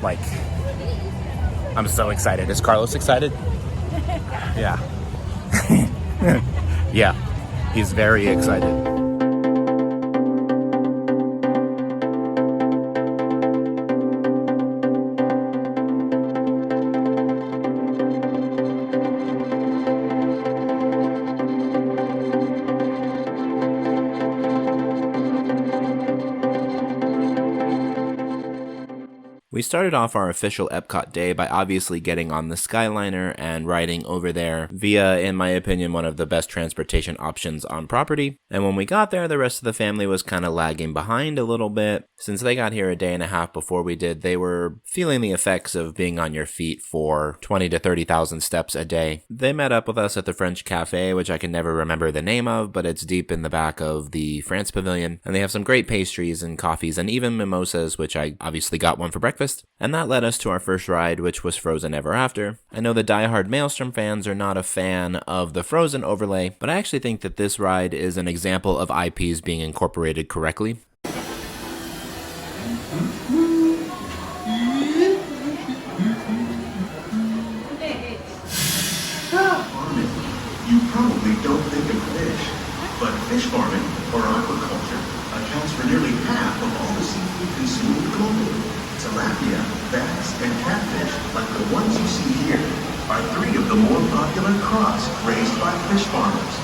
Like, I'm so excited. Is Carlos excited? Yeah. Yeah, he's very excited. We started off our official Epcot day by obviously getting on the Skyliner and riding over there via, in my opinion, one of the best transportation options on property. And when we got there, the rest of the family was kind of lagging behind a little bit. Since they got here a day and a half before we did, they were feeling the effects of being on your feet for 20 to 30,000 steps a day. They met up with us at the French Cafe, which I can never remember the name of, but it's deep in the back of the France Pavilion. And they have some great pastries and coffees and even mimosas, which I obviously got one for breakfast. And that led us to our first ride, which was Frozen Ever After. I know the diehard Maelstrom fans are not a fan of the Frozen overlay, but I actually think that this ride is an example of IPs being incorporated correctly. You probably don't think of fish, but fish farming, or aquaculture, accounts for nearly half of all the seafood consumed globally. Tilapia, bass, and catfish, like the ones you see here, are 3 of the more popular crops raised by fish farmers.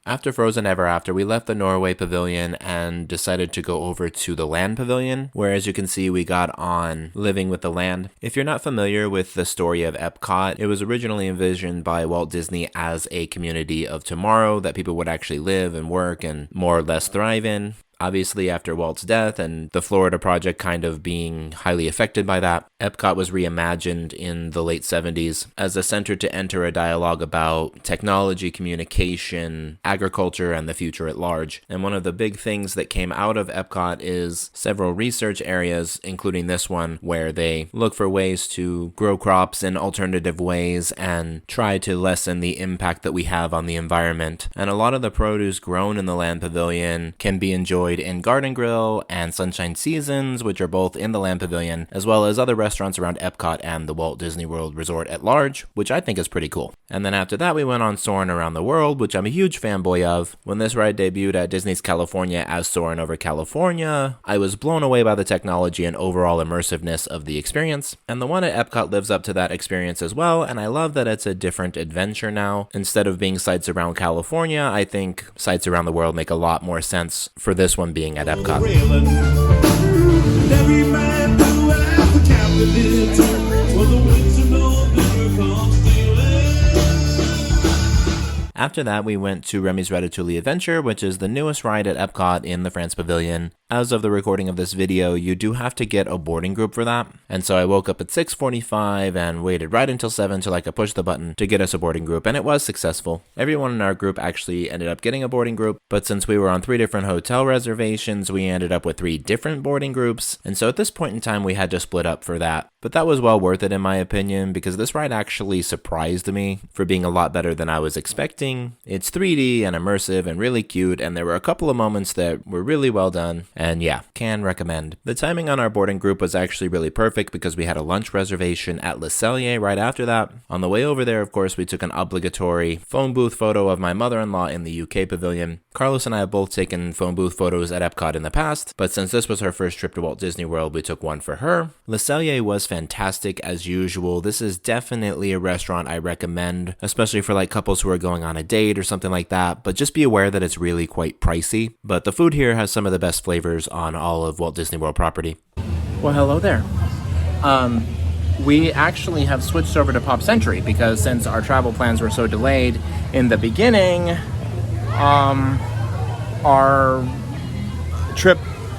After Frozen Ever After, we left the Norway Pavilion and decided to go over to the Land Pavilion, where as you can see, we got on Living with the Land. If you're not familiar with the story of Epcot, it was originally envisioned by Walt Disney as a community of tomorrow that people would actually live and work and more or less thrive in. Obviously, after Walt's death and the Florida project kind of being highly affected by that, Epcot was reimagined in the late 70s as a center to enter a dialogue about technology, communication, agriculture, and the future at large. And one of the big things that came out of Epcot is several research areas, including this one, where they look for ways to grow crops in alternative ways and try to lessen the impact that we have on the environment. And a lot of the produce grown in the Land Pavilion can be enjoyed in Garden Grill and Sunshine Seasons, which are both in the Land Pavilion, as well as other restaurants around Epcot and the Walt Disney World Resort at large, which I think is pretty cool. And then after that, we went on Soarin' Around the World, which I'm a huge fanboy of. When this ride debuted at Disney's California as Soarin' Over California, I was blown away by the technology and overall immersiveness of the experience. And the one at Epcot lives up to that experience as well, and I love that it's a different adventure now. Instead of being sites around California, I think sites around the world make a lot more sense for this one being at Epcot. After that, we went to Remy's Ratatouille Adventure, which is the newest ride at Epcot in the France Pavilion. As of the recording of this video, you do have to get a boarding group for that. And so I woke up at 6:45 and waited right until 7 till I could push the button to get us a boarding group, and it was successful. Everyone in our group actually ended up getting a boarding group, but since we were on 3 different hotel reservations, we ended up with 3 different boarding groups. And so at this point in time, we had to split up for that. But that was well worth it in my opinion, because this ride actually surprised me for being a lot better than I was expecting. It's 3D and immersive and really cute, and there were a couple of moments that were really well done. And yeah, can recommend. The timing on our boarding group was actually really perfect because we had a lunch reservation at Le Cellier right after that. On the way over there, of course, we took an obligatory phone booth photo of my mother-in-law in the UK pavilion. Carlos and I have both taken phone booth photos at Epcot in the past, but since this was her first trip to Walt Disney World, we took one for her. Le Cellier was fantastic as usual. This is definitely a restaurant I recommend, especially for like couples who are going on a date or something like that, but just be aware that it's really quite pricey. But the food here has some of the best flavors on all of Walt Disney World property. Well, hello there. We actually have switched over to Pop Century because since our travel plans were so delayed in the beginning, our trip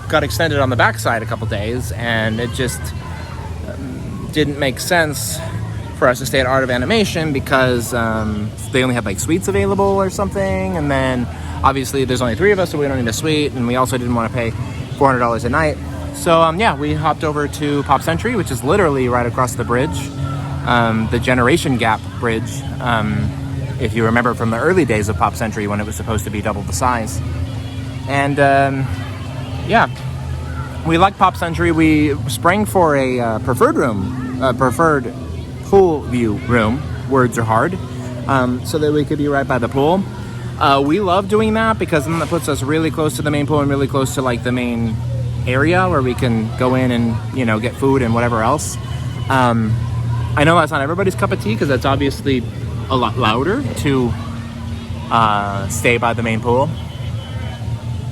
got extended on the backside a couple days, and it just didn't make sense for us to stay at Art of Animation because they only had like suites available or something, and then obviously there's only 3 of us, so we don't need a suite, and we also didn't want to pay $400 a night. So yeah, we hopped over to Pop Century, which is literally right across the bridge, the Generation Gap Bridge, if you remember from the early days of Pop Century when it was supposed to be double the size. And yeah, we like Pop Century. We sprang for a preferred room, preferred pool view room. Words are hard. So that we could be right by the pool. We love doing that because then that puts us really close to the main pool and really close to like the main area where we can go in and, you know, get food and whatever else. I know that's not everybody's cup of tea because that's obviously a lot louder to stay by the main pool.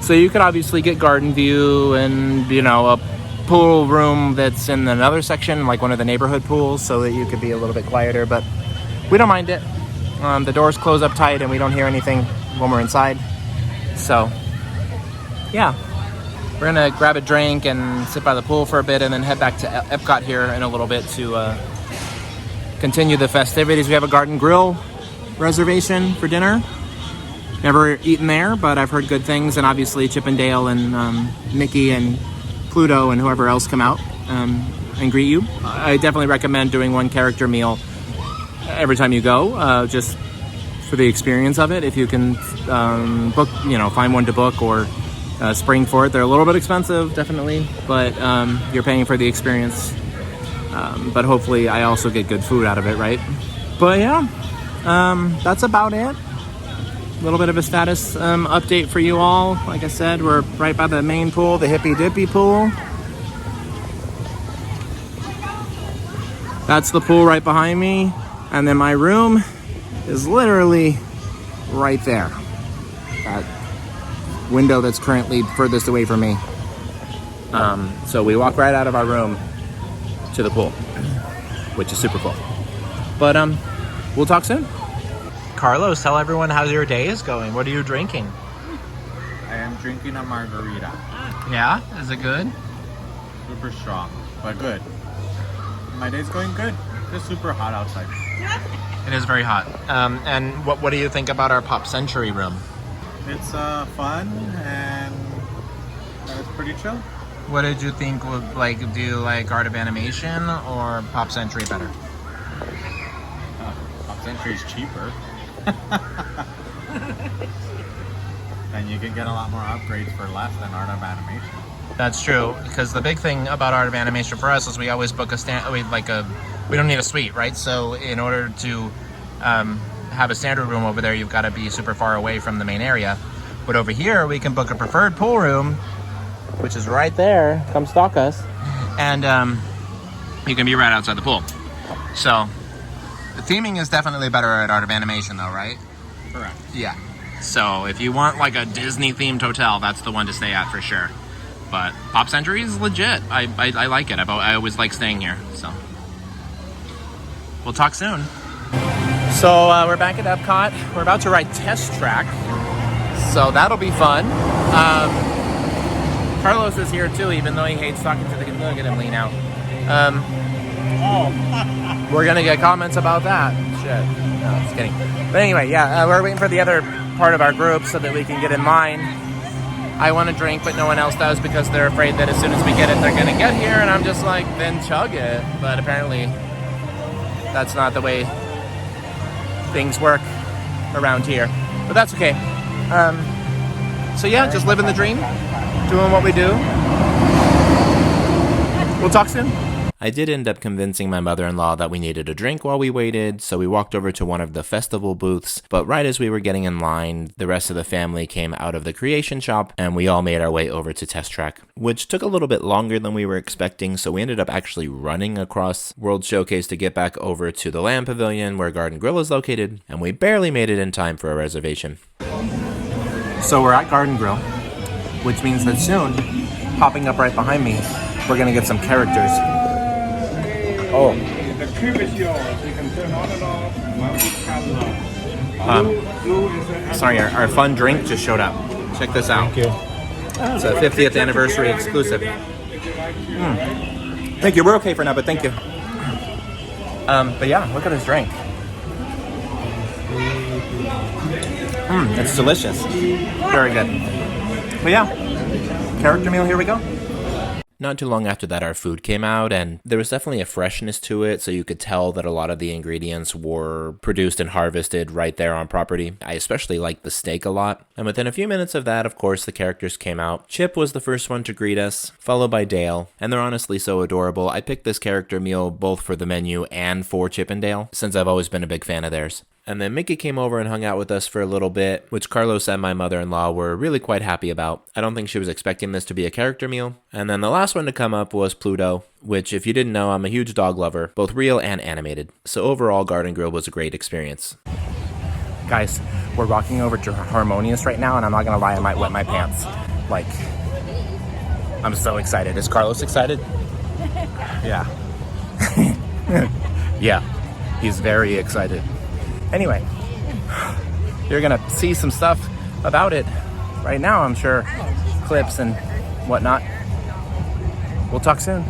So you could obviously get garden view and, you know, a pool room that's in another section, like one of the neighborhood pools, so that you could be a little bit quieter, but we don't mind it. The doors close up tight and we don't hear anything when we're inside. So, yeah. We're gonna grab a drink and sit by the pool for a bit and then head back to Epcot here in a little bit to continue the festivities. We have a garden grill reservation for dinner. Never eaten there, but I've heard good things, and obviously Chip and Dale and Mickey and Pluto and whoever else come out and greet you. I definitely recommend doing one character meal every time you go, just for the experience of it. If you can book, you know, find one to book or spring for it. They're a little bit expensive, definitely, but you're paying for the experience. But hopefully I also get good food out of it, right? But yeah, that's about it. A little bit of a status update for you all. Like I said, we're right by the main pool, the Hippy Dippy pool. That's the pool right behind me. And then my room is literally right there. That window that's currently furthest away from me. So we walk right out of our room to the pool, which is super cool. But we'll talk soon. Carlos, tell everyone how your day is going. What are you drinking? I am drinking a margarita. Yeah? Is it good? Super strong, but good. My day's going good. It's super hot outside. It is very hot. And what do you think about our Pop Century room? It's fun and it's pretty chill. What did you think would like? Do you like Art of Animation or Pop Century better? Pop Century is cheaper. And you can get a lot more upgrades for less than Art of Animation. That's true, because the big thing about Art of Animation for us is we always book we don't need a suite, right? So in order to have a standard room over there, you've got to be super far away from the main area. But over here, we can book a preferred pool room, which is right there. Come stalk us. And you can be right outside the pool. So the theming is definitely better at Art of Animation though, right? Correct. Yeah. So if you want like a Disney themed hotel, that's the one to stay at for sure. But Pop Century is legit. I like it. I always like staying here. So we'll talk soon. So we're back at Epcot. We're about to ride Test Track. So that'll be fun. Carlos is here too, even though he hates talking to the kid. Look at him lean out. We're gonna get comments about that. Shit. No, just kidding. But anyway, yeah, we're waiting for the other part of our group so that we can get in line. I want to drink, but no one else does because they're afraid that as soon as we get it, they're gonna get here. And I'm just like, then chug it. But apparently, that's not the way things work around here. But that's okay. So yeah, just living the dream, doing what we do. We'll talk soon. I did end up convincing my mother-in-law that we needed a drink while we waited, so we walked over to one of the festival booths, but right as we were getting in line, the rest of the family came out of the creation shop, and we all made our way over to Test Track, which took a little bit longer than we were expecting, so we ended up actually running across World Showcase to get back over to the Land Pavilion where Garden Grill is located, and we barely made it in time for a reservation. So we're at Garden Grill, which means that soon, popping up right behind me, we're gonna get some characters. Oh. The cube is yours. You can turn on and off while we can. Sorry, our fun drink just showed up. Check this out. Thank you. It's a 50th anniversary exclusive. Thank you. We're okay for now, but thank you. But yeah, look at this drink. It's delicious. Very good. But yeah, character meal, here we go. Not too long after that, our food came out, and there was definitely a freshness to it, so you could tell that a lot of the ingredients were produced and harvested right there on property. I especially liked the steak a lot. And within a few minutes of that, of course, the characters came out. Chip was the first one to greet us, followed by Dale, and they're honestly so adorable. I picked this character meal both for the menu and for Chip and Dale, since I've always been a big fan of theirs. And then Mickey came over and hung out with us for a little bit, which Carlos and my mother-in-law were really quite happy about. I don't think she was expecting this to be a character meal. And then the last one to come up was Pluto, which, if you didn't know, I'm a huge dog lover, both real and animated. So overall, Garden Grill was a great experience. Guys, we're walking over to Harmonious right now, and I'm not gonna lie, I might wet my pants. Like, I'm so excited. Is Carlos excited? Yeah. Yeah, he's very excited. Anyway, you're gonna see some stuff about it right now, I'm sure. Clips and whatnot. We'll talk soon.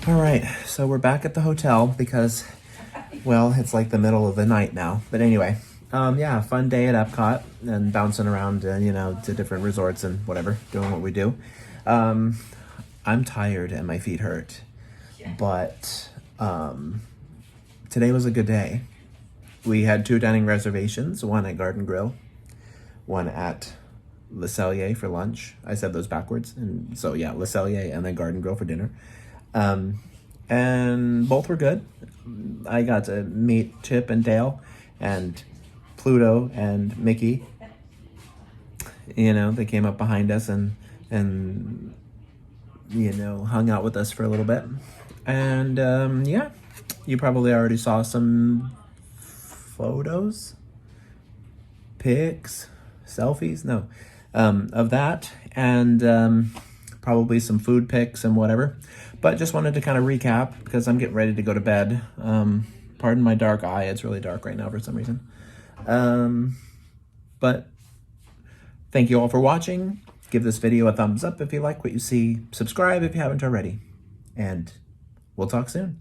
Alright, so we're back at the hotel because, well, it's like the middle of the night now. But anyway, yeah, fun day at Epcot and bouncing around, to different resorts and whatever, doing what we do. I'm tired and my feet hurt, but today was a good day. We had 2 dining reservations, one at Garden Grill, one at Le Cellier for lunch. I said those backwards, and so yeah, Le Cellier and then Garden Grill for dinner. And both were good. I got to meet Chip and Dale and Pluto and Mickey. They came up behind us and hung out with us for a little bit. And yeah, you probably already saw some photos, pics, selfies, of that, and probably some food pics and whatever. But just wanted to kind of recap because I'm getting ready to go to bed. Pardon my dark eye. It's really dark right now for some reason. But thank you all for watching. Give this video a thumbs up if you like what you see. Subscribe if you haven't already. And we'll talk soon.